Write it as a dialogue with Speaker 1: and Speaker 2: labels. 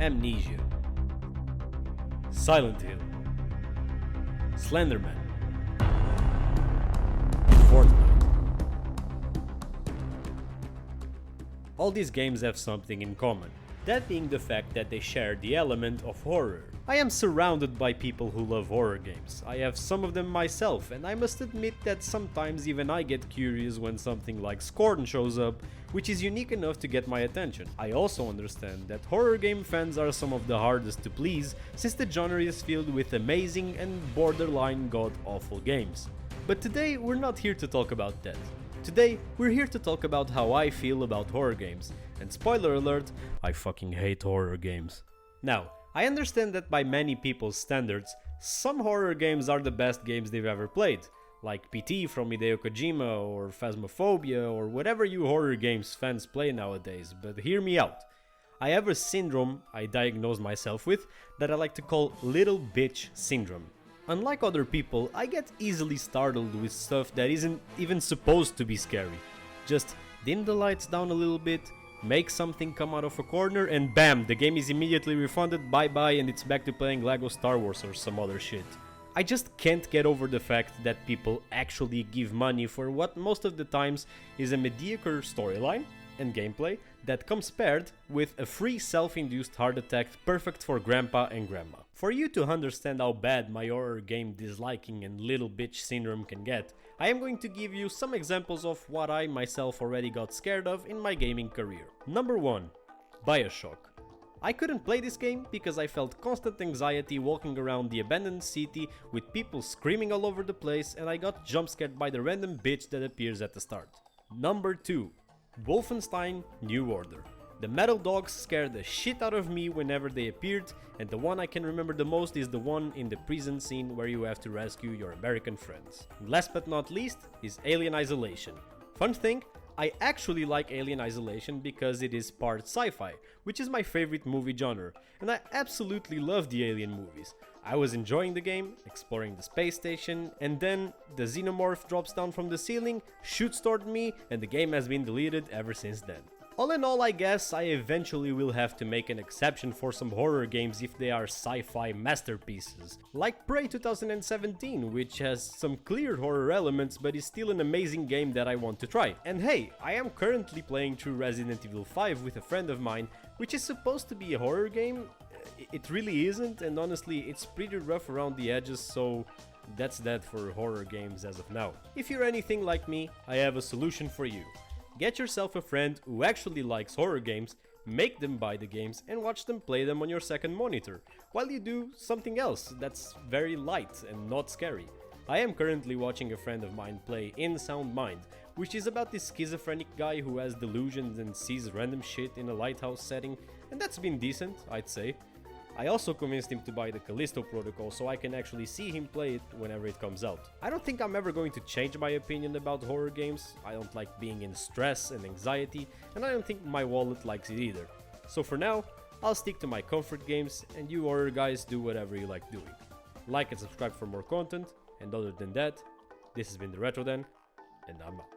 Speaker 1: Amnesia, Silent Hill, Slenderman, Fortnite. All these games have something in common, that being the fact that they share the element of horror. I am surrounded by people who love horror games. I have some of them myself, and I must admit that sometimes even I get curious when something like Scorn shows up, which is unique enough to get my attention. I also understand that horror game fans are some of the hardest to please, since the genre is filled with amazing and borderline god-awful games. But today we're not here to talk about that. Today, we're here to talk about how I feel about horror games, and spoiler alert, I fucking hate horror games. Now, I understand that by many people's standards, some horror games are the best games they've ever played, like PT from Hideo Kojima or Phasmophobia or whatever you horror games fans play nowadays, but hear me out. I have a syndrome I diagnosed myself with that I like to call little bitch syndrome. Unlike other people, I get easily startled with stuff that isn't even supposed to be scary. Just dim the lights down a little bit, make something come out of a corner, and bam, the game is immediately refunded, bye bye, and it's back to playing Lego Star Wars or some other shit. I just can't get over the fact that people actually give money for what most of the times is a mediocre storyline and gameplay that comes paired with a free self-induced heart attack perfect for grandpa and grandma. For you to understand how bad my horror game disliking and little bitch syndrome can get, I am going to give you some examples of what I myself already got scared of in my gaming career. Number 1. BIOSHOCK. I couldn't play this game because I felt constant anxiety walking around the abandoned city with people screaming all over the place, and I got jump scared by the random bitch that appears at the start. Number 2. WOLFENSTEIN New Order. The metal dogs scared the shit out of me whenever they appeared, and the one I can remember the most is the one in the prison scene where you have to rescue your American friends. Last but not least is Alien Isolation. Fun thing, I actually like Alien Isolation because it is part sci-fi, which is my favorite movie genre, and I absolutely love the Alien movies. I was enjoying the game, exploring the space station, and then the xenomorph drops down from the ceiling, shoots toward me, and the game has been deleted ever since then. All in all, I guess I eventually will have to make an exception for some horror games if they are sci-fi masterpieces, like Prey 2017, which has some clear horror elements but is still an amazing game that I want to try. And hey, I am currently playing through Resident Evil 5 with a friend of mine, which is supposed to be a horror game. It really isn't, and honestly it's pretty rough around the edges, so that's that for horror games as of now. If you're anything like me, I have a solution for you. Get yourself a friend who actually likes horror games, make them buy the games and watch them play them on your second monitor, while you do something else that's very light and not scary. I am currently watching a friend of mine play In Sound Mind, which is about this schizophrenic guy who has delusions and sees random shit in a lighthouse setting, and that's been decent, I'd say. I also convinced him to buy the Callisto Protocol so I can actually see him play it whenever it comes out. I don't think I'm ever going to change my opinion about horror games. I don't like being in stress and anxiety, and I don't think my wallet likes it either. So for now, I'll stick to my comfort games, and you horror guys do whatever you like doing. Like and subscribe for more content, and other than that, this has been the Retro Den, and I'm out.